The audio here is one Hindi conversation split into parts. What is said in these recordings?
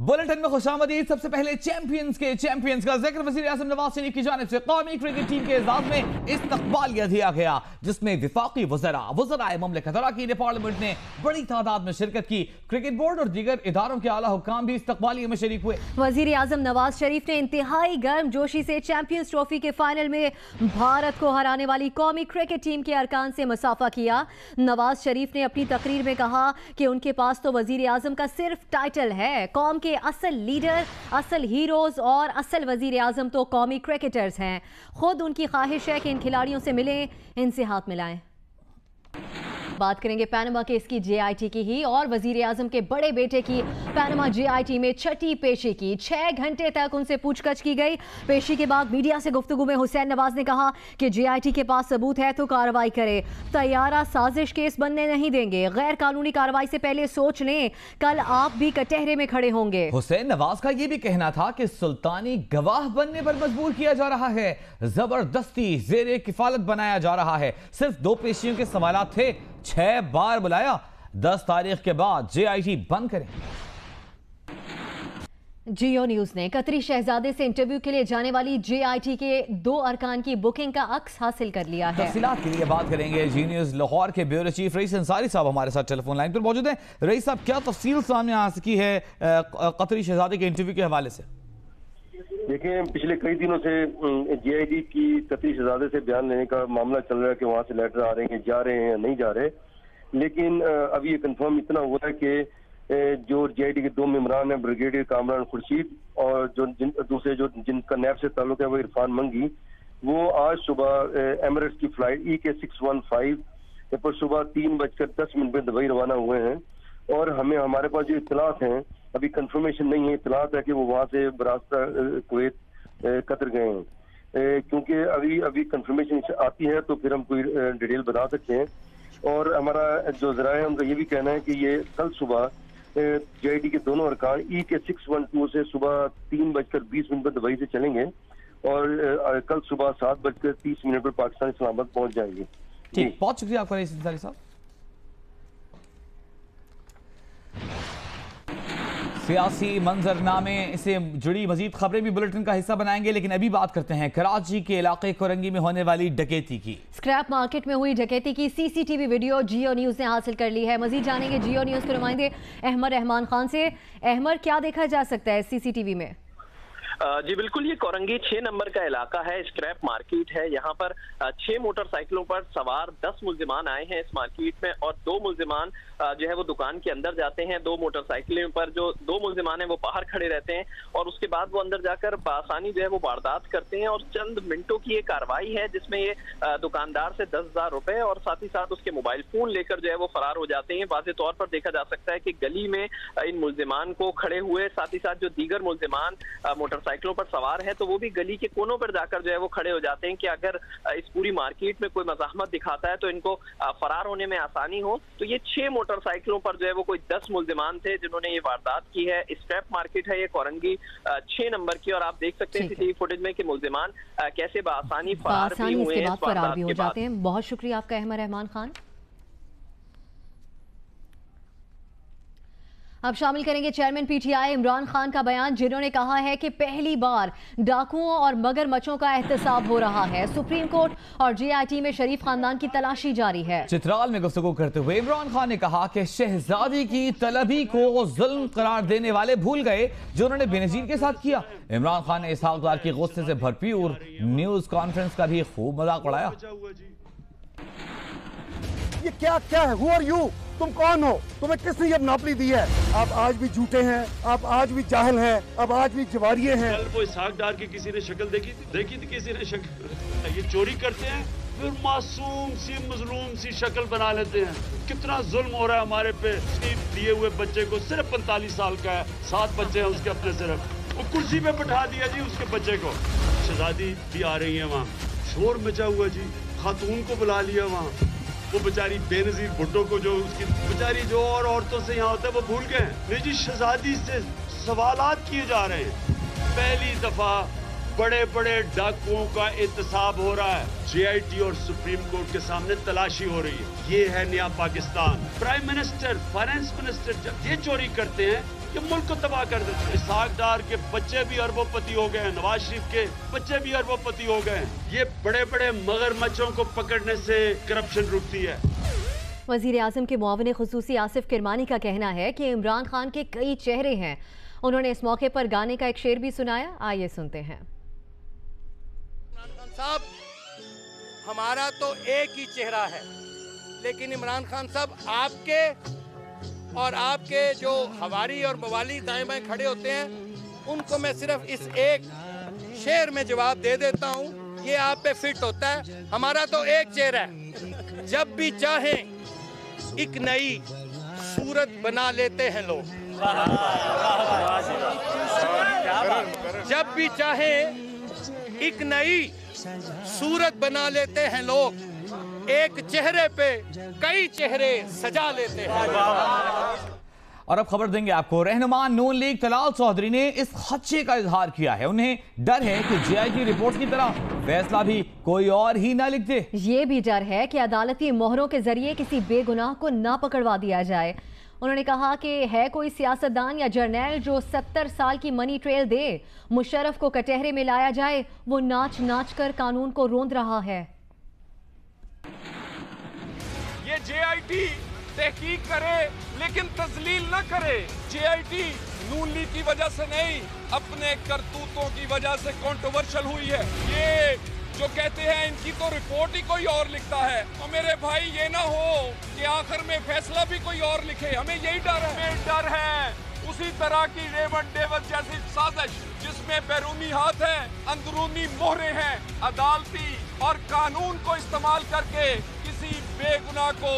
बुलेटिन में खुशामदीद। सबसे पहले चैंपियंस का जिक्र वज़ीर आज़म नवाज शरीफ की जानिब से कौमी क्रिकेट टीम के एजाज में इस्तकबालिया दिया गया, जिसमें विफाकी वज़राए ममलिकत अरकान पार्लियामेंट ने बड़ी तादाद में शिरकत की। क्रिकेट बोर्ड और दीगर इदारों के आला हुक्काम भी इस्तकबालिया में शरीक हुए। वज़ीर आज़म नवाज शरीफ ने इंतहाई गर्म जोशी से चैंपियंस ट्रॉफी के फाइनल में भारत को हराने वाली कौमी क्रिकेट टीम के अरकान से मुसाफा किया। नवाज शरीफ ने अपनी तकरीर में कहा कि उनके पास तो वज़ीर आज़म का सिर्फ टाइटल है, कौम के असल लीडर, असल हीरोज और असल वज़ीर आज़म तो कौमी क्रिकेटर्स हैं। खुद उनकी ख्वाहिश है कि इन खिलाड़ियों से मिलें, इनसे हाथ मिलाएं। बात करेंगे पैनामा केस की, जेआईटी की ही, और वजीर आजम के बड़े बेटे की पैनामा जेआईटी में छठी पेशी की। 6 घंटे तक उनसे पूछताछ की गई। पेशी के बाद मीडिया से गुफ्तगू में हुसैन नवाज ने कहा कि जेआईटी के पास सबूत है तो कार्रवाई करे, तैयारा साजिश केस बनने नहीं देंगे, गैर कानूनी कार्रवाई से पहले सोच लें, कल आप भी कटहरे में खड़े होंगे। हुसैन नवाज का यह भी कहना था कि सुल्तानी गवाह बनने पर मजबूर किया जा रहा है, जबरदस्ती जेरे किफालत बनाया जा रहा है। सिर्फ 2 पेशियों के सवाल थे, 6 बार बुलाया। 10 तारीख के बाद जेआईटी बंद करें। जियो न्यूज ने कतरी शहजादे से इंटरव्यू के लिए जाने वाली जेआईटी के 2 अरकान की बुकिंग का अक्स हासिल कर लिया है। तफसीलात के लिए बात करेंगे जी न्यूज लाहौर के ब्यूरो चीफ रईस अंसारी साहब हमारे साथ टेलीफोन लाइन पर मौजूद हैं। रईस साहब, क्या तफसील सामने आ सकी है कतरी शहजादे के इंटरव्यू के हवाले से? देखिए, पिछले कई दिनों से जेआईटी की कतरी शहजादे से बयान लेने का मामला चल रहा है कि वहां से लेटर आ रहे हैं, जा रहे हैं या नहीं जा रहे। लेकिन अभी ये कंफर्म इतना हुआ है कि जो जेआईटी के 2 मेंबरान हैं, ब्रिगेडियर कामरान खुर्शीद और जो दूसरे जिनका नैब से ताल्लुक है वो इरफान मंगी, वो आज सुबह एमिरेट्स की फ्लाइट EK 615 पर सुबह 3:10 पर दुबई रवाना हुए हैं। और हमारे पास जो इत्तलात हैं, अभी कंफर्मेशन नहीं है, इत्तलात है कि वो वहां से बरास्ता कुवैत कतर गए हैं। क्योंकि अभी कंफर्मेशन आती है तो फिर हम कोई डिटेल बता सकते हैं। और हमारा जो जराए है उनका ये भी कहना है कि ये कल सुबह जेआईटी के दोनों अरकान EK 612 से सुबह 3:20 पर दुबई से चलेंगे और कल सुबह 7:30 पर पाकिस्तान इस्लामाबाद पहुंच जाएंगे। ठीक, बहुत शुक्रिया आपका रईस अंसारी साहब। सियासी मंजरनामे से जुड़ी मजीद खबरें भी बुलेटिन का हिस्सा बनाएंगे, लेकिन अभी बात करते हैं कराची के इलाके कोरंगी में होने वाली डकैती की। स्क्रैप मार्केट में हुई डकैती की सीसीटीवी वीडियो जियो न्यूज ने हासिल कर ली है। मजीद जानेंगे जियो न्यूज के नुमाइंदे अहमद रहमान खान से। अहमद, क्या देखा जा सकता है सीसीटीवी में? जी बिल्कुल, ये कोरंगी 6 नंबर का इलाका है, स्क्रैप मार्केट है। यहाँ पर 6 मोटरसाइकिलों पर सवार 10 मुल्जिमान आए हैं इस मार्केट में, और 2 मुल्जिमान जो है वो दुकान के अंदर जाते हैं। 2 मोटरसाइकिलों पर जो 2 मुल्जिमान हैं वो बाहर खड़े रहते हैं और उसके बाद वो अंदर जाकर बासानी जो है वो वारदात करते हैं। और चंद मिनटों की ये कार्रवाई है जिसमें ये दुकानदार से 10,000 रुपए और साथ ही साथ उसके मोबाइल फोन लेकर जो है वो फरार हो जाते हैं। वाज़ेह तौर पर देखा जा सकता है कि गली में इन मुल्जिमान को खड़े हुए, साथ ही साथ जो दीगर मुल्जिमान मोटरसाइकिलों पर सवार है तो वो भी गली के कोनों पर जाकर जो है वो खड़े हो जाते हैं कि अगर इस पूरी मार्केट में कोई मज़ाहमत दिखाता है तो इनको फरार होने में आसानी हो। तो ये 6 मोटरसाइकिलों पर जो है वो कोई 10 मुल्जिमान थे जिन्होंने ये वारदात की है। स्क्रैप मार्केट है ये कोरंगी 6 नंबर की, और आप देख सकते हैं सीसीटीवी फुटेज में कि मुल्जिमान कैसे बासानी फरार भी हुए हैं, फरार भी हो जाते हैं। बहुत शुक्रिया आपका अहमद रहमान खान। अब शामिल करेंगे चेयरमैन पीटीआई इमरान खान का बयान, जिन्होंने कहा है कि पहली बार डाकुओं और मगरमच्छों का एहतसाब हो रहा है। सुप्रीम कोर्ट और जेआईटी में शरीफ खानदान की तलाशी जारी है। चित्राल में गुफ्तगू करते हुए इमरान खान ने कहा कि शहजादी की तलबी को जुल्म करार देने वाले भूल गए जो उन्होंने बेनजीर के साथ किया। इमरान खान ने इसहाक डार की गुस्से से भरपूर न्यूज कॉन्फ्रेंस का भी खूब मजाक उड़ाया। ये क्या है? Who are you? तुम कौन हो? तुम्हें किसने ये मोनोपोली दी है? आप आज भी झूठे हैं, आप आज भी जाहिल हैं, आप आज भी जवारिये हैं। कल वो इसहाक डार की किसी ने शक्ल देखी थी किसी ने शक्ल। ये चोरी करते हैं फिर मासूम सी मजलूम सी शक्ल बना लेते हैं। कितना जुल्म हो रहा है हमारे पे। दिए हुए बच्चे को सिर्फ 45 साल का है, 7 बच्चे हैं उसके अपने, सिर्फ वो कुर्सी पे बैठा दिया जी उसके बच्चे को। शहजादी भी आ रही है वहाँ, शोर मचा हुआ जी, खातून को बुला लिया वहाँ। वो बेचारी बेनजीर भुट्टो को जो उसकी बेचारी जो और औरतों से यहाँ होता है वो भूल गए। नहीं जी, शहजादी से सवालात किए जा रहे हैं। पहली दफा बड़े बड़े डाकुओं का एहतसाब हो रहा है। जेआईटी और सुप्रीम कोर्ट के सामने तलाशी हो रही है। ये है नया Pakistan. Prime minister, finance minister जब ये चोरी करते हैं ये मुल्क को तबाह कर देते हैं। इसहाक डार के बच्चे भी अरबोपति हो गए हैं, नवाज शरीफ के बच्चे भी अरबोपति हो गए हैं। ये बड़े बड़े मगरमच्छों को पकड़ने से करप्शन रुकती है। वजीर आजम के मुआविन खुसूसी आसिफ किरमानी का कहना है कि इमरान खान के कई चेहरे हैं। उन्होंने इस मौके पर गाने का एक शेर भी सुनाया, आइए सुनते हैं। इमरान खान साहब, हमारा तो एक ही चेहरा है, लेकिन इमरान खान साहब आपके और आपके जो हवारी और मवाली दाएं बाएं खड़े होते हैं, उनको मैं सिर्फ इस एक शेर में जवाब दे देता हूं, ये आप पे फिट होता है। हमारा तो एक चेहरा है, जब भी चाहें एक नई सूरत बना लेते हैं लोग। जब भी चाहें एक नई सूरत बना लेते हैं लोग, एक चेहरे पे कई चेहरे सजा लेते हैं। और अब खबर देंगे आपको, रहनुमा नून लीग तलाल चौधरी ने इस खदशे का इजहार किया है। उन्हें डर है कि जीआईटी रिपोर्ट की तरह फैसला भी कोई और ही ना लिख दे। ये भी डर है कि अदालती मोहरों के जरिए किसी बेगुनाह को ना पकड़वा दिया जाए। उन्होंने कहा कि है कोई सियासतदान या जर्नैल जो 70 साल की मनी ट्रेल दे, मुशर्रफ को कटहरे में लाया जाए, वो नाच नाच कर कानून को रोंद रहा है। ये जेआईटी तहकीक करे लेकिन तजलील न करे। जेआईटी नून लीग की वजह से नहीं, अपने करतूतों की वजह से कंट्रोवर्शियल हुई है। ये जो कहते हैं इनकी तो रिपोर्ट ही कोई और लिखता है, और मेरे भाई ये ना हो कि आखिर में फैसला भी कोई और लिखे। हमें यही डर है। हमें डर है उसी तरह की रेवंत डेवत जैसी साजिश जिसमें बैरूनी हाथ है, अंदरूनी मोहरे हैं, अदालती और कानून को इस्तेमाल करके किसी बेगुनाह को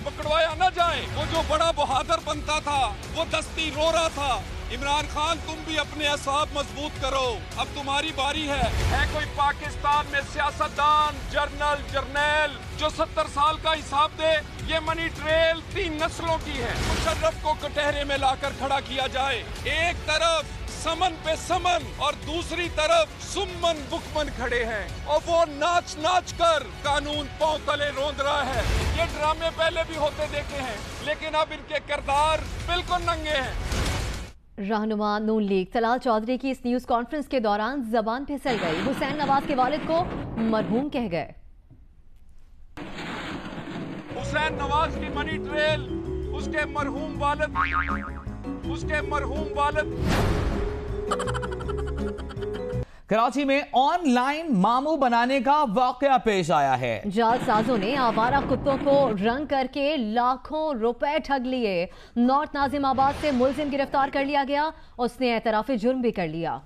पकड़वाया न जाए। वो जो बड़ा बहादुर बनता था वो दस्ती रो रहा था। इमरान खान, तुम भी अपने असाब मजबूत करो, अब तुम्हारी बारी है कोई पाकिस्तान में सियासतदान, जर्नल, जर्नैल जो 70 साल का हिसाब दे? ये मनी ट्रेल 3 नस्लों की है। मुशर्रफ को कटहरे में लाकर खड़ा किया जाए। एक तरफ समन पे समन और दूसरी तरफ सुमन बुकमन खड़े हैं, और वो नाच नाच कर कानून पांव तले रोंद रहा है। ये ड्रामे पहले भी होते देखे हैं, लेकिन अब इनके किरदार बिल्कुल नंगे हैं। रहनुमा नून लीग तलाल चौधरी की इस न्यूज कॉन्फ्रेंस के दौरान जबान फिसल गई। हुसैन नवाज के वालिद को मरहूम कह गए। हुसैन नवाज की मनी ट्रेल, उसके मरहूम वालिद कराची में ऑनलाइन मामू बनाने का वाकया पेश आया है। जालसाजों ने आवारा कुत्तों को रंग करके लाखों रुपए ठग लिए। नॉर्थ नाजिमाबाद से मुलजिम गिरफ्तार कर लिया गया, उसने एतराफी जुर्म भी कर लिया।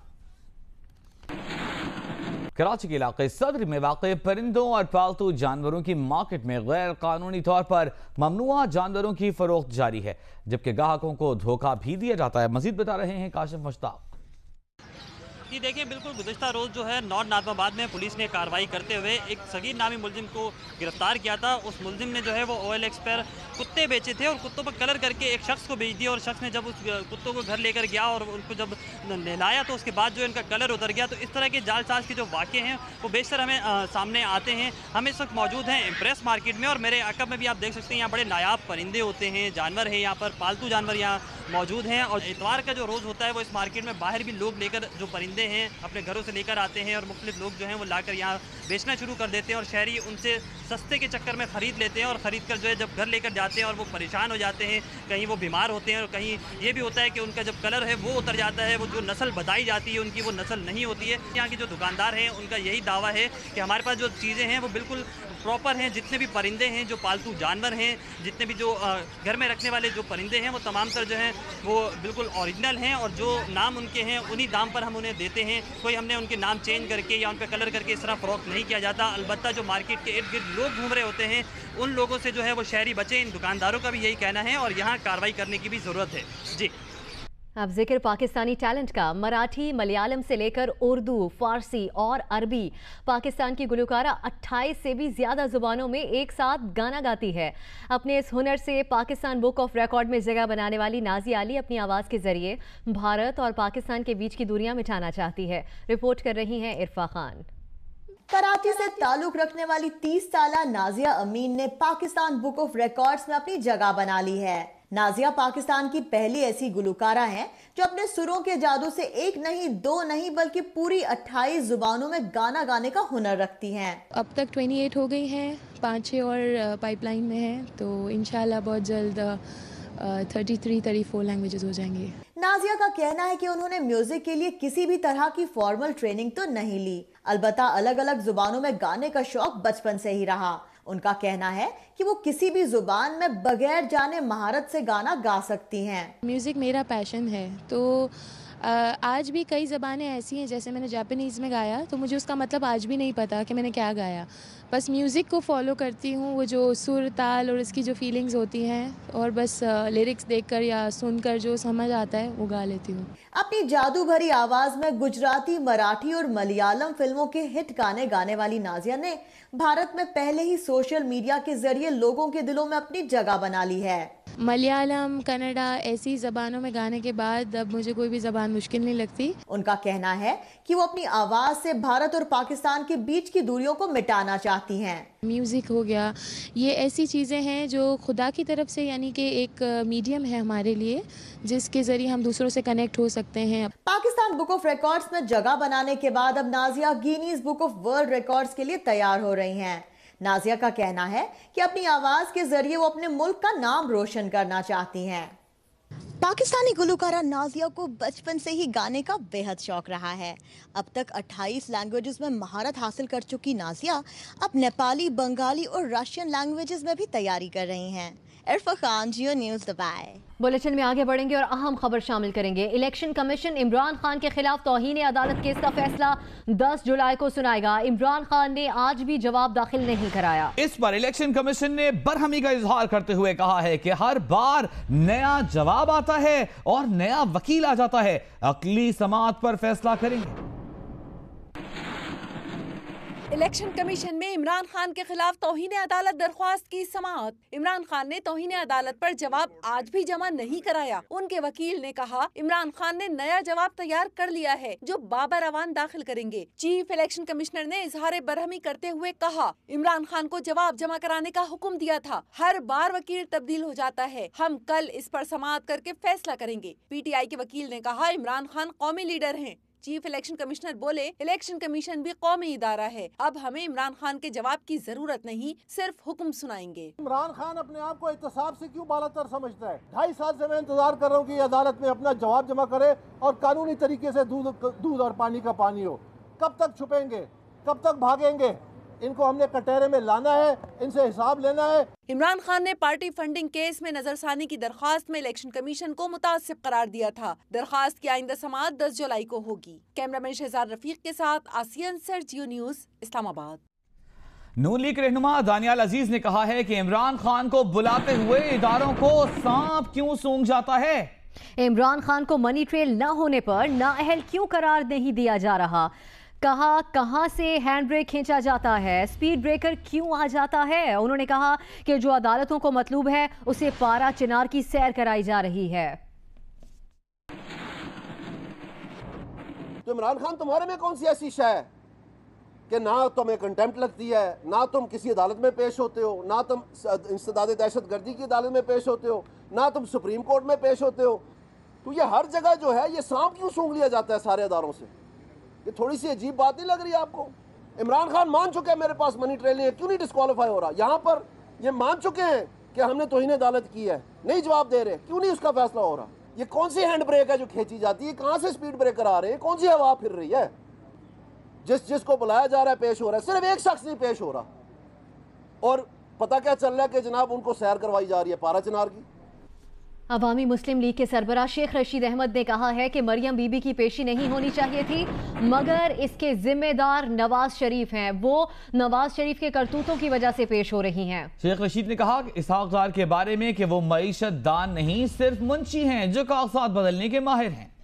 कराची के इलाके सदर में वाक़े परिंदों और पालतू जानवरों की मार्केट में गैर कानूनी तौर पर ममनुआ जानवरों की फरोख्त जारी है, जबकि ग्राहकों को धोखा भी दिया जाता है। मजीद बता रहे हैं काशिफ मुश्ताक। जी देखिए, बिल्कुल गुज़िश्ता रोज़ जो है नॉर्थ नाज़िमाबाद में पुलिस ने कार्रवाई करते हुए एक सगीर नामी मुलजिम को गिरफ्तार किया था। उस मुलजिम ने जो है वो OLX पर कुत्ते बेचे थे और कुत्तों पर कलर करके एक शख्स को बेच दिया, और शख्स ने जब उस कुत्तों को घर लेकर गया और उनको जब नहलाया तो उसके बाद जो इनका कलर उतर गया। तो इस तरह के जालसाज के जो वाक़े हैं वो बेशतर हमें सामने आते हैं। हम इस वक्त मौजूद हैं इम्प्रेस मार्केट में, और मेरे अकब में भी आप देख सकते हैं यहाँ बड़े नायाब परिंदे होते हैं, जानवर हैं, यहाँ पर पालतू जानवर यहाँ मौजूद हैं। और इतवार का जो रोज़ होता है वो इस मार्केट में बाहर भी लोग लेकर जो परिंदे हैं अपने घरों से लेकर आते हैं, और मुख्तलिफ लोग जो हैं वो लाकर यहाँ बेचना शुरू कर देते हैं, और शहरी उनसे सस्ते के चक्कर में ख़रीद लेते हैं, और ख़रीद कर जो है जब घर लेकर जाते हैं और वो परेशान हो जाते हैं, कहीं वो बीमार होते हैं और कहीं ये भी होता है कि उनका जब कलर है वो उतर जाता है, वो जो नस्ल बताई जाती है उनकी वो नस्ल नहीं होती है। यहाँ के जो दुकानदार हैं उनका यही दावा है कि हमारे पास जो चीज़ें हैं वो बिल्कुल प्रॉपर हैं। जितने भी परिंदे हैं, जो पालतू जानवर हैं, जितने भी जो घर में रखने वाले जो परिंदे हैं वो तमाम तर जो हैं वो बिल्कुल ओरिजिनल हैं, और जो नाम उनके हैं उन्हीं दाम पर हम उन्हें देते हैं। कोई हमने उनके नाम चेंज करके या उन पर कलर करके इस तरह फ़रोख्त नहीं किया जाता। अलबत्ता जो मार्केट के इर्द गिर्द लोग घूम रहे होते हैं उन लोगों से जो है वो शहरी बचे। इन दुकानदारों का भी यही कहना है, और यहाँ कार्रवाई करने की भी ज़रूरत है। जी, अब जिक्र पाकिस्तानी टैलेंट का। मराठी, मलयालम से लेकर उर्दू, फारसी और अरबी, पाकिस्तान की गुलकारा 28 से भी ज़्यादा ज़ुबानों में एक साथ गाना गाती है। अपने इस हुनर से पाकिस्तान बुक ऑफ रिकॉर्ड में जगह बनाने वाली नाजिया अली अपनी आवाज़ के ज़रिए भारत और पाकिस्तान के बीच की दूरियां मिटाना चाहती है। रिपोर्ट कर रही हैं इरफा खान। कराची से ताल्लुक रखने वाली 30 साला नाजिया अमीन ने पाकिस्तान बुक ऑफ रिकॉर्ड्स में अपनी जगह बना ली है। नाजिया पाकिस्तान की पहली ऐसी गुलकारा हैं जो अपने सुरों के जादू से एक नहीं, दो नहीं, बल्कि पूरी 28 जुबानों में गाना गाने का हुनर रखती हैं। अब तक 28 हो गई हैं, 5-6 और पाइपलाइन में हैं, तो इंशाल्लाह बहुत जल्द 33-34 लैंग्वेजेस हो जाएंगे। नाजिया का कहना है कि उन्होंने म्यूजिक के लिए किसी भी तरह की फॉर्मल ट्रेनिंग तो नहीं ली, अलबत्ता अलग अलग जुबानों में गाने का शौक बचपन से ही रहा। उनका कहना है कि वो किसी भी जुबान में बगैर जाने महारत से गाना गा सकती हैं। म्यूज़िक मेरा पैशन है, तो आज भी कई ज़बानें ऐसी हैं, जैसे मैंने जापानीज़ में गाया तो मुझे उसका मतलब आज भी नहीं पता कि मैंने क्या गाया, बस म्यूज़िक को फॉलो करती हूँ, वो जो सुर ताल और इसकी जो फीलिंग्स होती हैं, और बस लिरिक्स देखकर या सुनकर जो समझ आता है वो गा लेती हूँ। अपनी जादू भरी आवाज में गुजराती, मराठी और मलयालम फिल्मों के हिट गाने गाने वाली नाजिया ने भारत में पहले ही सोशल मीडिया के जरिए लोगों के दिलों में अपनी जगह बना ली है। मलयालम, कन्नड़ा ऐसी ज़बानों में गाने के बाद अब मुझे कोई भी ज़बान मुश्किल नहीं लगती। उनका कहना है कि वो अपनी आवाज से भारत और पाकिस्तान के बीच की दूरियों को मिटाना चाहती हैं। म्यूज़िक हो गया, ये ऐसी चीज़ें हैं जो खुदा की तरफ से, यानी कि एक मीडियम है हमारे लिए, जिसके ज़रिए हम दूसरों से कनेक्ट हो सकते हैं। पाकिस्तान बुक ऑफ रिकॉर्ड्स में जगह बनाने के बाद अब Nazia Guinness book of world records के लिए तैयार हो रही हैं। नाजिया का कहना है कि अपनी आवाज के जरिए वो अपने मुल्क का नाम रोशन करना चाहती हैं। पाकिस्तानी गुलकारा नाजिया को बचपन से ही गाने का बेहद शौक रहा है। अब तक 28 लैंग्वेजेस में महारत हासिल कर चुकी नाजिया अब नेपाली, बंगाली और रशियन लैंग्वेजेस में भी तैयारी कर रही हैं। इरफा खान, जियो न्यूज़, दुबई। बुलेटिन में आगे बढ़ेंगे और अहम खबर शामिल करेंगे। इलेक्शन कमीशन इमरान खान के खिलाफ तौहीन अदालत केस का फैसला 10 जुलाई को सुनाएगा। इमरान खान ने आज भी जवाब दाखिल नहीं कराया। इस पर इलेक्शन कमीशन ने बरहमी का इजहार करते हुए कहा है कि हर बार नया जवाब आता है और नया वकील आ जाता है, अकली समाअत पर फैसला करेंगे। इलेक्शन कमीशन में इमरान खान के खिलाफ तौहीन अदालत दरख्वास्त की समाअत। इमरान खान ने तौहीन अदालत पर जवाब आज भी जमा नहीं कराया। उनके वकील ने कहा इमरान खान ने नया जवाब तैयार कर लिया है जो बाबर अवान दाखिल करेंगे। चीफ इलेक्शन कमिश्नर ने इजहार बरहमी करते हुए कहा इमरान खान को जवाब जमा कराने का हुक्म दिया था, हर बार वकील तब्दील हो जाता है, हम कल इस पर समाअत करके फैसला करेंगे। पीटीआई के वकील ने कहा इमरान खान कौमी लीडर हैं। चीफ इलेक्शन कमिश्नर बोले इलेक्शन कमीशन भी कौमी इदारा है, अब हमें इमरान खान के जवाब की जरूरत नहीं, सिर्फ हुक्म सुनाएंगे। इमरान खान अपने आप को एहतसाब से क्यों बालातर समझता है? 2.5 साल से मैं इंतजार कर रहा हूँ कि अदालत में अपना जवाब जमा करे और कानूनी तरीके से दूध और पानी का पानी हो। कब तक छुपेंगे, कब तक भागेंगे? इनको हमने कटहरे में लाना है, इनसे हिसाब लेना है। इमरान खान ने पार्टी फंडिंग केस में नजरसानी की दरखास्त में इलेक्शन कमीशन को मुतासिब करार दिया था। दरखास्त की आइंदा समाअत 10 जुलाई को होगी। कैमरामैन शहजाद रफीक के साथ आसिया अंसर, जियो न्यूज़, इस्लामाबाद। नून लीग रहनुमा दानियाल अजीज ने कहा है कि इमरान खान को बुलाते हुए इदारों को सांप क्यों सूंघ जाता है। इमरान खान को मनी ट्रेल न होने पर नाअहल क्यों करार नहीं दिया जा रहा। कहा कहां से हैंड ब्रेक खींचा जाता है, स्पीड ब्रेकर क्यों आ जाता है। उन्होंने कहा कि जो अदालतों को मतलूब है उसे पारा चिनार की सैर कराई जा रही है। तो इमरान खान तुम्हारे में कौन सी ऐसी शय है कि ना तुम्हें कंटेम्प्ट लगती है, ना तुम किसी अदालत में पेश होते हो, ना तुम इंसदाद दहशतगर्दी की अदालत में पेश होते हो, ना तुम सुप्रीम कोर्ट में पेश होते हो। तो ये हर जगह जो है ये सांप क्यों सूंघ लिया जाता है सारे अदारों से? ये थोड़ी सी अजीब बात नहीं लग रही आपको? इमरान खान मान चुके हैं मेरे पास मनी ट्रेलिंग है, क्यों नहीं डिस्क्वालीफाई हो रहा? यहाँ पर ये मान चुके हैं कि हमने तौहीन अदालत की है, नहीं जवाब दे रहे, क्यों नहीं उसका फैसला हो रहा? ये कौन सी हैंड ब्रेक है जो खींची जाती है? कहाँ से स्पीड ब्रेकर आ रहे हैं? कौन सी हवा फिर रही है? जिसको बुलाया जा रहा है पेश हो रहा है, सिर्फ एक शख्स नहीं पेश हो रहा, और पता क्या चल रहा है कि जनाब उनको सैर करवाई जा रही है पारा चिनार की। अवामी मुस्लिम लीग के सरबराह शेख रशीद अहमद ने कहा है कि मरियम बीबी की पेशी नहीं होनी चाहिए थी, मगर इसके जिम्मेदार नवाज शरीफ हैं, वो नवाज शरीफ के करतूतों की वजह से पेश हो रही हैं। शेख रशीद ने कहा कि इसहाक डार के बारे में कि वो मईशत दान नहीं सिर्फ मुंशी हैं जो कागजात बदलने के माहिर हैं।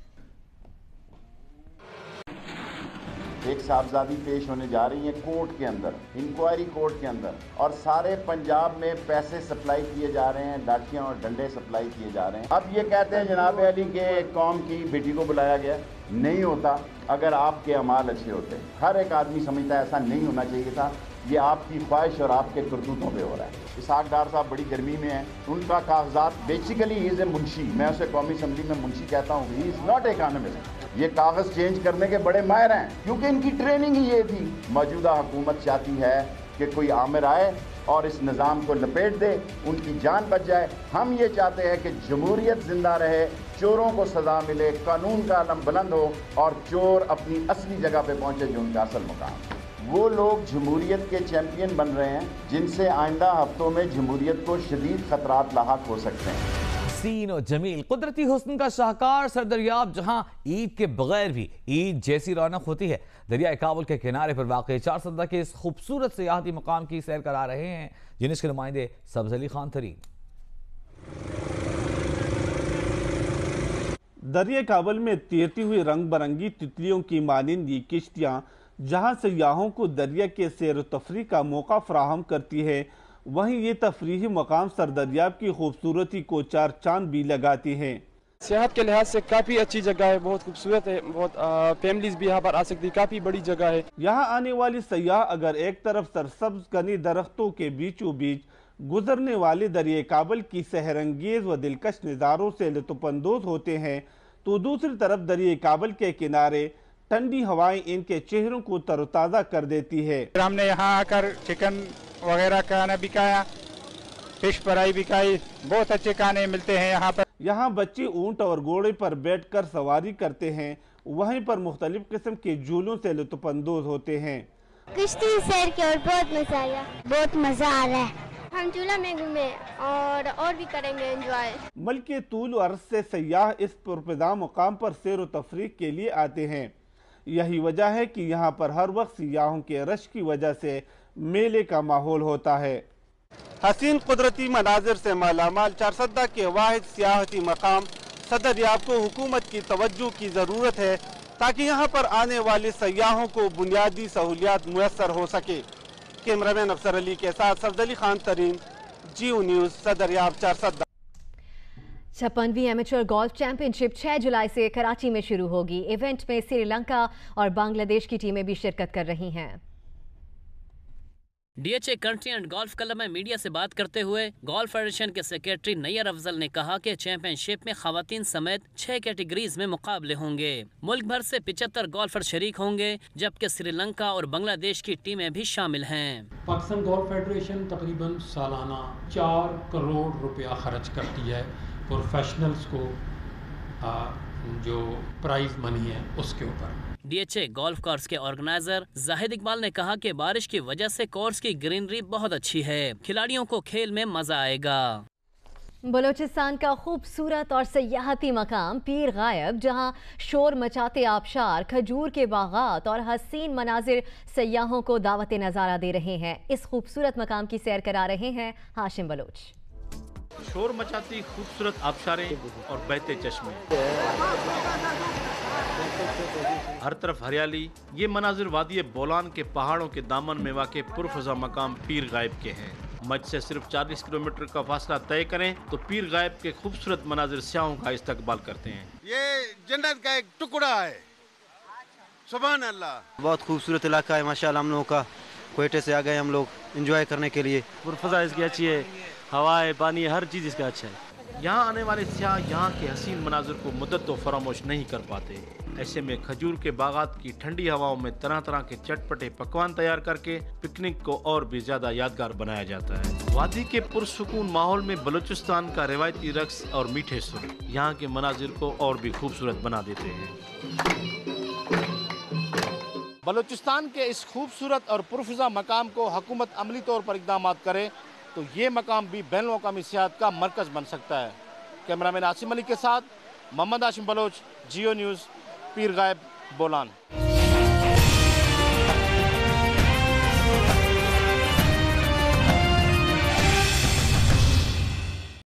एक साहबजादी पेश होने जा रही है कोर्ट के अंदर, इंक्वायरी कोर्ट के अंदर, और सारे पंजाब में पैसे सप्लाई किए जा रहे हैं, लाठियां और डंडे सप्लाई किए जा रहे हैं। अब ये कहते हैं जनाब अली के कौम की बेटी को बुलाया गया, नहीं होता अगर आपके अमाल अच्छे होते। हर एक आदमी समझता है ऐसा नहीं होना चाहिए था, ये आपकी ख्वाहिश और आपके करतूतों पे हो रहा है। इसहाक डार साहब बड़ी गर्मी में हैं, उनका कागजात basically he is a Munshi, मैं उसे कौमी असम्बली में मुंशी कहता हूँ, ही इज नॉट इकोनॉमिस्ट। ये कागज चेंज करने के बड़े माहिर हैं क्योंकि इनकी ट्रेनिंग ही ये थी। मौजूदा हुकूमत चाहती है कि कोई आमिर आए और इस निज़ाम को लपेट दे, उनकी जान बच जाए। हम ये चाहते हैं कि जमहूरियत जिंदा रहे, चोरों को सजा मिले, कानून का आलम बुलंद हो और चोर अपनी असली जगह पे पहुंचे जो उनका असल मुकाम। वो लोग जमहूरियत के चैंपियन बन रहे हैं जिनसे आइंदा हफ्तों में जमहूरियत को शदीद खतरात लाहक हो सकते हैं। हसीन और जमील कुदरती हुस्न का शाहकार सरदरियाब, जहां ईद के बगैर भी ईद जैसी रौनक होती है। दरियाए काबुल के किनारे पर वाक़ चारसदा के इस खूबसूरत सियाहती मकाम की सैर करा रहे हैं जिनिश के नुमाइंदे सब्ज़ अली खान तरीन। दरिया काबुल में तैरती हुई रंग बिरंगी तितलियों की मानिंद ये किश्तियाँ जहाँ सयाहों को दरिया के सैर तफरी का मौका फराहम करती है, वहीं ये तफरीही मकाम सरदरियाब की खूबसूरती को चार चांद भी लगाती है। सेहत के लिहाज से काफ़ी अच्छी जगह है, बहुत खूबसूरत है, बहुत फैमिलीज भी यहाँ पर आ सकती है, काफ़ी बड़ी जगह है। यहाँ आने वाली सयाह अगर एक तरफ सरसब्ज घने दरख्तों के बीचों बीच गुजरने वाले दरिया काबुल की सहरंगेज व दिलकश नज़ारों से लुत्फ़अंदोज़ होते हैं, तो दूसरी तरफ दरिया काबुल के किनारे ठंडी हवाएं इनके चेहरों को तरोताज़ा कर देती है। हमने यहाँ आकर चिकन वगैरह खाना भी खाया, फिश फ्राई भी खाई, बहुत अच्छे खाने मिलते हैं यहाँ पर। यहाँ बच्चे ऊंट और घोड़े पर बैठकर सवारी करते हैं, वहीं पर मुख्तलिफ किस्म के झूलों से लुत्फ़अंदोज़ होते हैं। किश्ती सैर की और बहुत मजा आया, बहुत मजा आ रहा है। हम झूला में घूमे और भी करेंगे एंजॉय। मुल्क के तूल अर्ज से सयाह इस पुरफ़िज़ा मुकाम पर सैर व तफरीह के लिए आते हैं। यही वजह है कि यहाँ पर हर वक्त सियाहों के रश की वजह से मेले का माहौल होता है। हसीन कुदरती मनाजिर से मालामाल चारसदा के वाहिद सियाहती मकाम सदरियाब को हुकूमत की तवज्जो की ज़रूरत है ताकि यहाँ पर आने वाले सयाहों को बुनियादी सहूलियात मुयस्सर हो सके। कैमरामैन अफसर अली के साथ सब्ज़ अली खान तरीन, जियो न्यूज़, सदरियाब चारसदा। 56वीं एमेच्योर गोल्फ चैंपियनशिप 6 जुलाई से कराची में शुरू होगी। इवेंट में श्रीलंका और बांग्लादेश की टीमें भी शिरकत कर रही हैं। DHA country and golf club में मीडिया से बात करते हुए गोल्फ फेडरेशन के सेक्रेटरी नैयर अफजल ने कहा कि चैंपियनशिप में खवातीन समेत 6 कैटेगरीज में मुकाबले होंगे। मुल्क भर से 75 गोल्फर शरीक होंगे, जबकि श्रीलंका और बांग्लादेश की टीमें भी शामिल हैं। पाकिस्तान गोल्फ फेडरेशन तकरीबन सालाना 4 करोड़ रुपया खर्च करती है प्रोफेशनल्स को जो प्राइज मनी है उसके ऊपर। डीएचए गोल्फ कोर्स के ऑर्गेनाइजर जाहिद इकबाल ने कहा कि बारिश की वजह से कोर्स की ग्रीनरी बहुत अच्छी है, खिलाड़ियों को खेल में मजा आएगा। बलूचिस्तान का खूबसूरत और सयाहती मकाम पीर गायब, जहां शोर मचाते आबशार, खजूर के बागात और हसीन मनाजिर सयाहों को दावत नज़ारा दे रहे हैं। इस खूबसूरत मकाम की सैर करा रहे हैं हाशिम बलोच। शोर मचाती खूबसूरत आबशारें और बहते चश्मे, हर तरफ हरियाली, ये मनाजिर वादी बोलान के पहाड़ों के दामन में वाक़ पुरफ़ज़ा मकाम पीर गायब के हैं। मज से सिर्फ 40 किलोमीटर का फासला तय करें तो पीर गायब के खूबसूरत मनाजिर स्याहों का इस्तकबाल करते हैं। ये जन्नत का एक टुकड़ा है, सुभान अल्लाह। बहुत खूबसूरत इलाका है माशाल्लाह। हम लोगों का क्वेटे से आ गए हम लोग एंजॉय करने के लिए। पुरफ़ज़ा इसकी अच्छी है, हवाएं, पानी, हर चीज़ इसका अच्छा है। यहाँ आने वाले सियाह यहाँ के हसीन मनाजिर को मुद्दत तो फरामोश नहीं कर पाते। ऐसे में खजूर के बागात की ठंडी हवाओं में तरह तरह के चटपटे पकवान तैयार करके पिकनिक को और भी ज्यादा यादगार बनाया जाता है। वादी के पुरसुकून माहौल में बलूचिस्तान का रिवायती रक्स और मीठे सुर यहाँ के मनाजिर को और भी खूबसूरत बना देते हैं। बलूचिस्तान के इस खूबसूरत और पुरफ़ज़ा मकाम को हुकूमत अमली तौर पर इक़दाम करे तो ये मकाम भी बैनुल अक़वामी सियाहत का मरकज़ बन सकता है। कैमरामैन आसिम अली के साथ मोहम्मद आशिम बलोच, जियो न्यूज़, पीर गायब, बोलान।